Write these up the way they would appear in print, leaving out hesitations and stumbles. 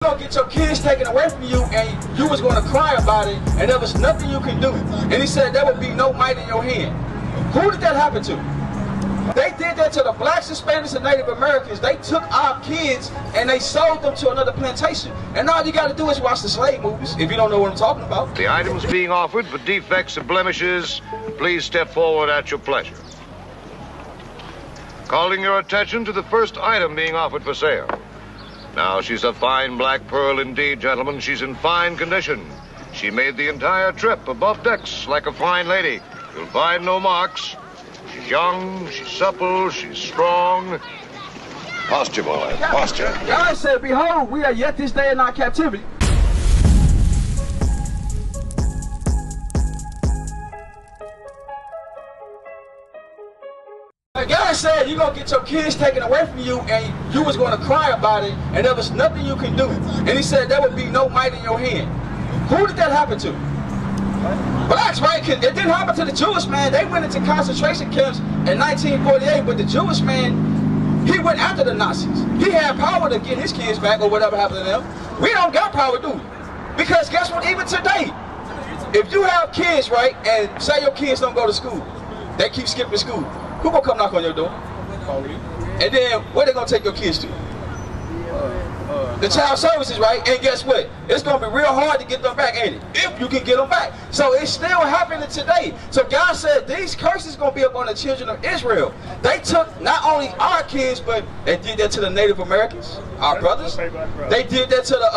You're gonna get your kids taken away from you, and you was gonna cry about it, and there was nothing you can do. And he said there would be no might in your hand. Who did that happen to? They did that to the blacks, Hispanics, and Native Americans. They took our kids and they sold them to another plantation. And all you gotta do is watch the slave movies, if you don't know what I'm talking about. The items being offered for defects and blemishes, please step forward at your pleasure. Calling your attention to the first item being offered for sale. Now, she's a fine black pearl indeed, gentlemen. She's in fine condition. She made the entire trip above decks like a fine lady. You'll find no marks. She's young, she's supple, she's strong. Posture, boy, posture. God said, behold, we are yet this day in our captivity. God said you're going to get your kids taken away from you, and you was going to cry about it, and there was nothing you can do. And he said there would be no might in your hand. Who did that happen to? Blacks, right? It didn't happen to the Jewish man. They went into concentration camps in 1948, but the Jewish man, he went after the Nazis. He had power to get his kids back or whatever happened to them. We don't got power, do we? Because guess what? Even today, if you have kids, right, and say your kids don't go to school, they keep skipping school, who gonna come knock on your door? And then where they gonna take your kids to? The child services, right? And guess what? It's gonna be real hard to get them back, ain't it? If you can get them back. So it's still happening today. So God said these curses gonna be up on the children of Israel. They took not only our kids, but they did that to the Native Americans, our brothers. They did that to the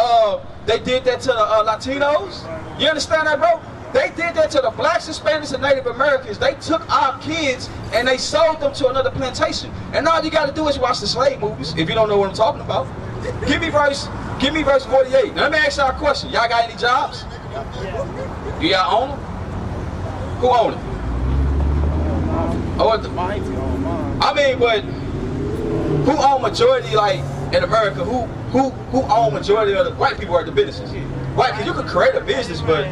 Latinos. You understand that, bro? They did that to the blacks, Hispanics, and Native Americans. They took our kids and they sold them to another plantation. And all you got to do is watch the slave movies, if you don't know what I'm talking about. Give me verse 48. Now let me ask y'all a question. Y'all got any jobs? You got own them? Who own them? I mean, but who own majority, like in America? Who own majority of the white people are the businesses? Right? Because you could create a business, but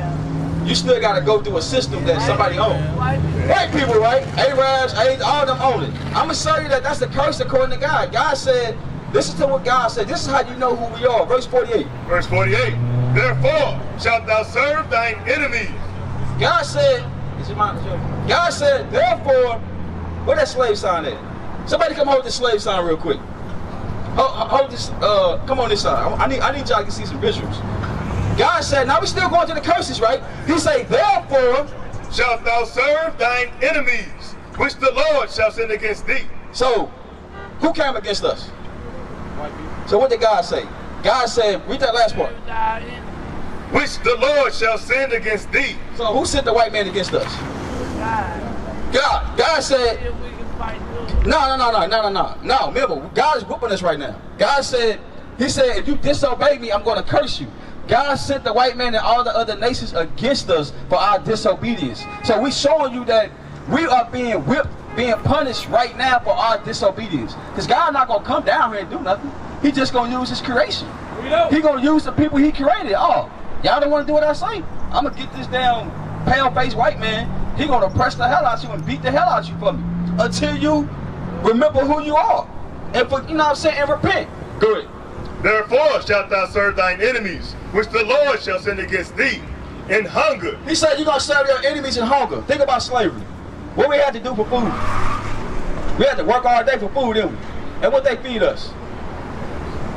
you still got to go through a system that somebody owns. White people, right? Arabs, all them own it. I'm going to show you that that's the curse according to God. God said, listen to what God said. This is how you know who we are. Verse 48. Verse 48. Therefore shalt thou serve thine enemies. God said, therefore, where that slave sign at? Somebody come hold this slave sign real quick. Hold this, come on this side. I need y'all to see some visuals. God said, now we're still going to the curses, right? He said, therefore shalt thou serve thine enemies, which the Lord shall send against thee. So, who came against us? So what did God say? God said, read that last part. Which the Lord shall send against thee. So who sent the white man against us? God. God said, no, remember, God is whooping us right now. God said, he said, if you disobey me, I'm going to curse you. God sent the white man and all the other nations against us for our disobedience. So we showing you that we are being whipped, being punished right now for our disobedience. Because God not going to come down here and do nothing. He just going to use his creation. He going to use the people he created. Oh, y'all don't want to do what I say? I'm going to get this damn pale-faced white man. He going to press the hell out you and beat the hell out you for me. Until you remember who you are. And for, you know what I'm saying, and repent. Good. Therefore shalt thou serve thine enemies, which the Lord shall send against thee, in hunger. He said you're going to serve your enemies in hunger. Think about slavery. What we had to do for food? We had to work all day for food, didn't we? And what they feed us?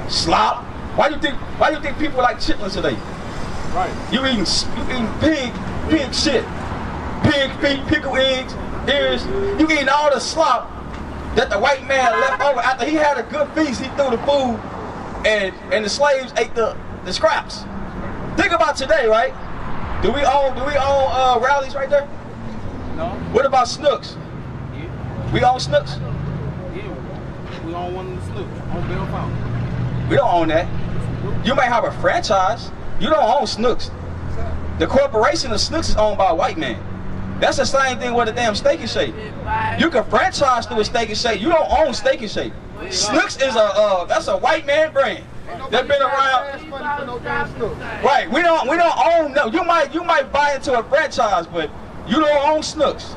Slop. Why do you think people like chitlins today? Right. You eating pig shit. Pig feet, pickled eggs, ears. You eating all the slop that the white man left over after he had a good feast. He threw the food. And the slaves ate the scraps. Think about today, right? Do we own rallies right there? No. What about Snooks? Yeah. We own Snooks? Yeah. We own one of the Snooks on Bell Fountain. We don't own that. You may have a franchise. You don't own Snooks. The corporation of Snooks is owned by a white man. That's the same thing with a damn Steak and Shake. You can franchise through a Steak and Shake. You don't own Steak and Shake. Snooks is that's a white man brand. They've been around. Right. We don't own no. You might buy into a franchise, but you don't own Snooks.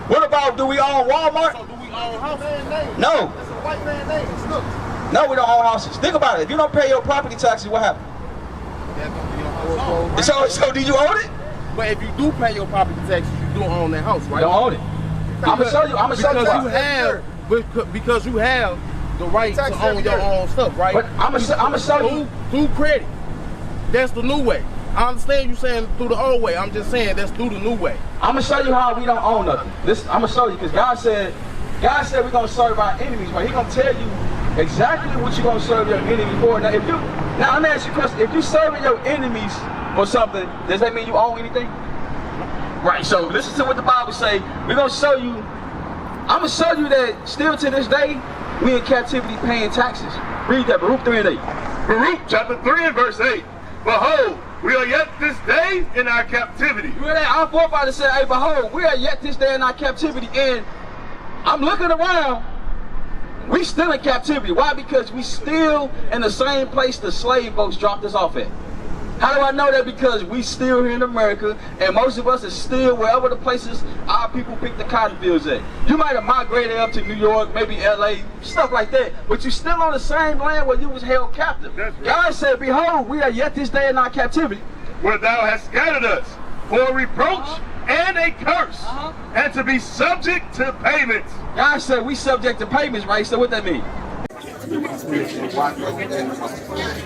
What about, do we own Walmart? So do we own House? No. That's a white man name, Snooks. No, we don't own houses. Think about it. If you don't pay your property taxes, what happens? So do you own it? But if you do pay your property taxes, you do own that house, right? You don't own it. I'm gonna show you. Because you have the right to own your own stuff, right? But I'm gonna show you through credit. That's the new way. I understand you saying through the old way. I'm just saying that's through the new way. I'm gonna show you how we don't own nothing. I'm gonna show you because God said we're gonna serve our enemies, right? He gonna tell you exactly what you're gonna serve your enemy for. Now let me ask you a question. If you serving your enemies or something, does that mean you own anything? Right, so listen to what the Bible say. We're gonna show you, I'm gonna show you that still to this day, we in captivity paying taxes. Read that, Baruch 3 and 8. Baruch chapter 3 and verse 8. Behold, we are yet this day in our captivity. You hear that? Our forefathers said, hey, behold, we are yet this day in our captivity. And I'm looking around, we still in captivity. Why? Because we still in the same place the slave boats dropped us off at. How do I know that? Because we still here in America, and most of us are still wherever the places our people pick the cotton fields at. You might have migrated up to New York, maybe LA, stuff like that, but you're still on the same land where you was held captive. Right. God said, behold, we are yet this day in our captivity. Where thou hast scattered us for a reproach and a curse, and to be subject to payments. God said we subject to payments, right? So what that mean?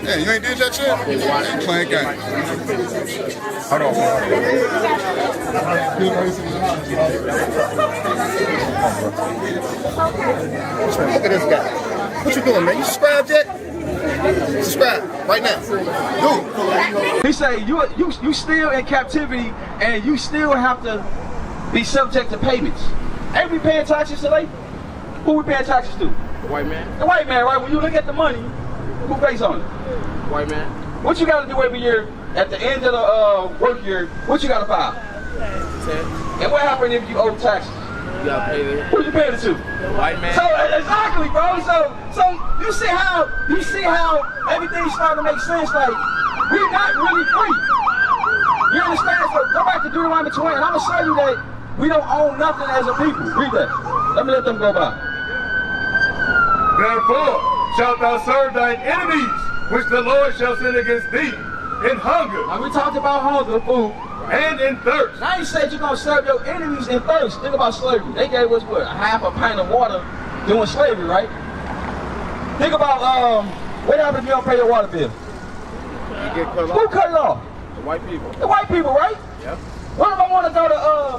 Yeah, you ain't did that shit? You ain't playing games. Hold on. Look at this guy. What you doing, man? You subscribed yet? Subscribe right now. Do it. He say you still in captivity and you still have to be subject to payments. Ain't we paying taxes today? Who we paying taxes to? The white man. The white man, right? When you look at the money, who pays on it? White man. What you got to do every year at the end of the work year? What you got to file? Tax. And what happened if you owe taxes? You got to pay that. Who you paying it to? The white man. So exactly, bro. So you see how everything's starting to make sense. Like we're not really free. You understand? So go back to Deuteronomy 20, and I'm gonna show you that we don't own nothing as a people. Read that. Let me let them go by. Therefore shalt thou serve thine enemies, which the Lord shall send against thee, in hunger. Now we talked about hunger, food, and in thirst. Now you said you're gonna serve your enemies in thirst. Think about slavery. They gave us what, half a pint of water doing slavery, right? Think about what happens if you don't pay your water bill? You get cut off. Who cut it off? The white people. The white people, right? Yep. What if I want to go to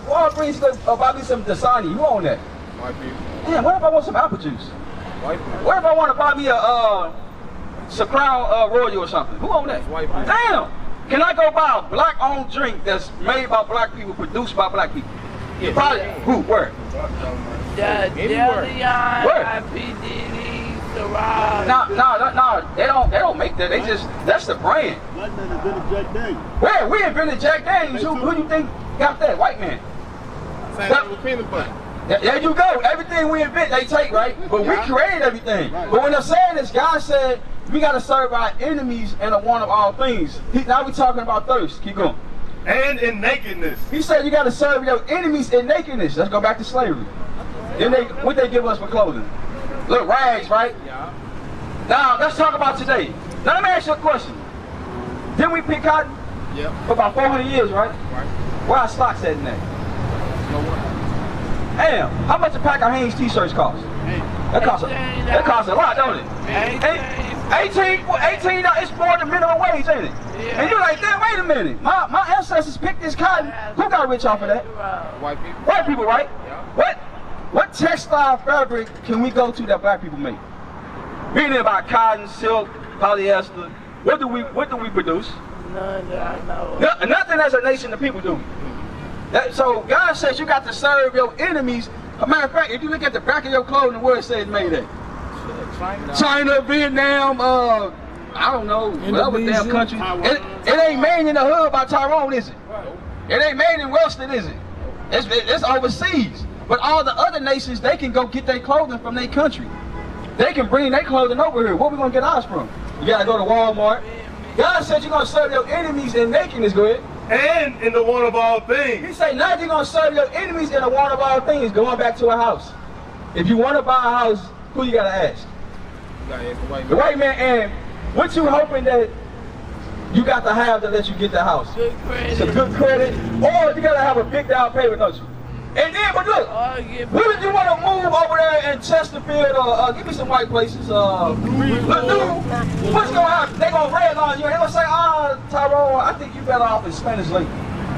Walgreens to buy me some Dasani? Who own that? White people. Damn, what if I want some apple juice? White people. What if I want to buy me a Crown Royal or something? Who own that? White people. Damn! Can I go buy a black-owned drink that's made by black people, produced by black people? Yeah. Probably. Who? Where? Anywhere. Where? No, they don't make that. They just, that's the brand. Where? We invented Jack Daniels. Who do you think got that? White man. Same thing with peanut butter. There you go. Everything we invent, they take, right? But we created everything. But when they're saying this, God said we got to serve our enemies in the one of all things. Now we're talking about thirst. Keep going. And in nakedness. He said you got to serve your enemies in nakedness. Let's go back to slavery. Then what they give us for clothing? Look, rags, right? Yeah. Now let's talk about today. Now let me ask you a question. Didn't we pick cotton? Yep. For about 400 years, right? Right. Where our stocks at in there? Nowhere. Damn, how much a pack of Hanes t-shirts cost? That costs a lot, don't it? 18, it's more than minimum wage, ain't it? Yeah. And you're like, damn, wait a minute. My ancestors picked this cotton. Who got rich off of that? White people. White people, right? Yeah. What textile fabric can we go to that black people make? Reading about cotton, silk, polyester. What do we produce? None that I know. Nothing as a nation the people do. So God says you got to serve your enemies. As a matter of fact, if you look at the back of your clothing, where it says made at? China, Vietnam, I don't know, whatever damn country. It ain't made in the hood by Tyrone, is it? It ain't made in Wellston, is it? It's overseas. But all the other nations, they can go get their clothing from their country. They can bring their clothing over here. Where we gonna get ours from? You gotta go to Walmart. God said you're gonna serve your enemies in nakedness, go ahead. And in the one of all things. He said, now you're going to serve your enemies in the one of all things. Going back to a house. If you want to buy a house, who you got to ask? The white man, and what you hoping that you got to have to let you get the house? Good credit. Some good credit, or you gotta have a big down payment, don't you? And then, but look, what if you want to move over there in Chesterfield or give me some white places? Look, dude, what's gonna happen? They gonna redline you. They gonna say, Tyrone, I think you better off in Spanish Lake.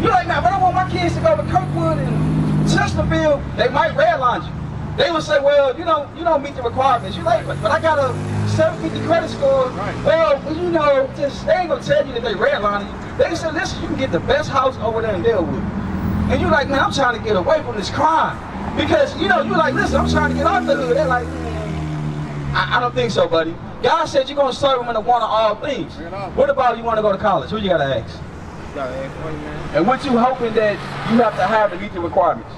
You're like, nah, but I want my kids to go to Kirkwood and Chesterfield. They might redline you. They will say, well, you don't meet the requirements. You're like, but I got a 750 credit score. Right. Well, just they ain't gonna tell you that they redlining you. They say, listen, you can get the best house over there in Delwood. And you're like, man, I'm trying to get away from this crime. Because, you're like, listen, I'm trying to get out the hood. They're like, I don't think so, buddy. God said you're going to serve him in the one of all things. What about you want to go to college? Who you got to ask? You got to ask one, man. And what you hoping that you have to have to meet the requirements?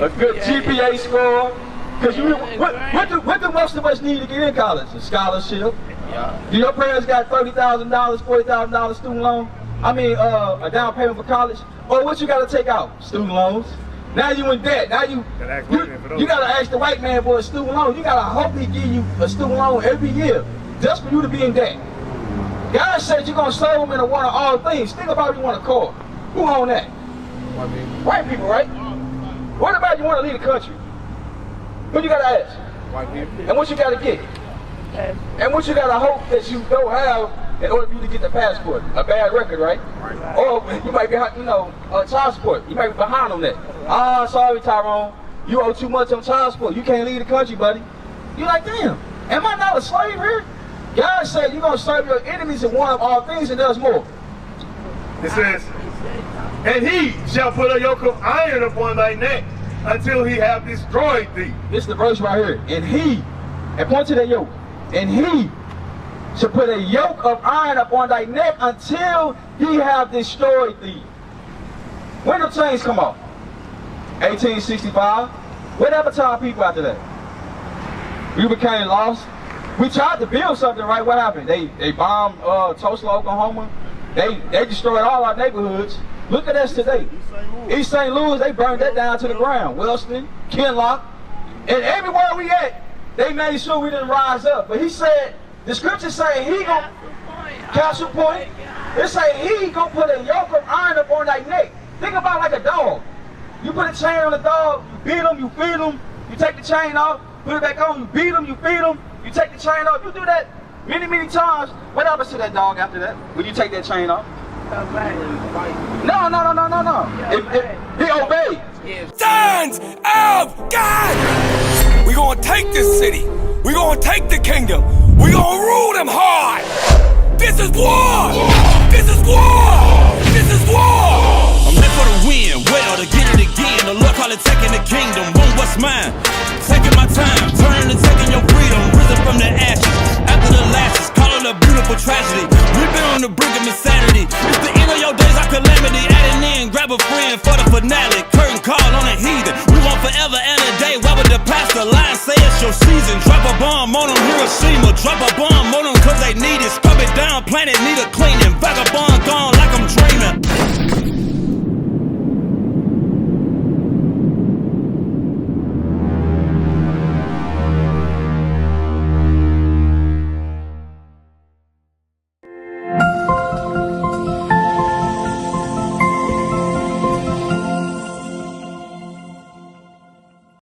A good GPA score. Because what do most of us need to get in college? A scholarship. Yeah. Do your parents got $30,000, $40,000 student loan? I mean, a down payment for college? Or what you got to take out? Student loans. Now you in debt. Now you got to ask the white man for a student loan. You got to hope he give you a student loan every year just for you to be in debt. God said you're going to serve him in the one of all things. Think about if you want a car. Who own that? White people, right? What about you want to leave the country? Who you got to ask? White people. And what you got to get? And what you got to hope that you don't have in order for you to get the passport? A bad record, right? Or you might be, child support. You might be behind on that. Sorry, Tyrone. You owe too much on child support. You can't leave the country, buddy. You're like, damn, am I not a slave here? God said you're going to serve your enemies in one of all things, and there's more. It says, and he shall put a yoke of iron upon thy neck until he have destroyed thee. This is the verse right here. And point to that yoke. And he shall put a yoke of iron upon thy neck until he have destroyed thee. When did the chains come off? 1865. Whatever time people after that? We became lost. We tried to build something, right? What happened? They bombed Tulsa, Oklahoma. They destroyed all our neighborhoods. Look at us today. East St. Louis, they burned that down to the ground. Wellston, Kinlock, and everywhere we at, they made sure we didn't rise up. But he said, the scripture say he gonna, Castle Point, it say he gonna put a yoke of iron up on thy neck. Think about like a dog. You put a chain on the dog, you beat him, you feed him, you take the chain off, put it back on, you beat him, you feed him, you take the chain off. You do that many, many times. What happens to that dog after that when you take that chain off? No. He obeyed. Sons of God! We gonna take this city. We gonna take the kingdom. We gonna rule them hard. This is war! This is war! This is war! I'm here for the win, well, to get it again. The Lord call it taking the kingdom. Want what's mine? Taking my time, turning and taking your freedom. Risen from the ashes, after the lashes, call it a beautiful tragedy. We've been on the brink of insanity. It's the end of your days, our calamity. Adding in, grab a friend for the finale. Curtain call on a heathen. We want forever and a day. Why would the pastor lie and say it's your season? Drop a bomb on them, Hiroshima. Drop a bomb on them cause they need it. Scrub it down, planet need a cleaning. Vagabond gone like I'm dreaming.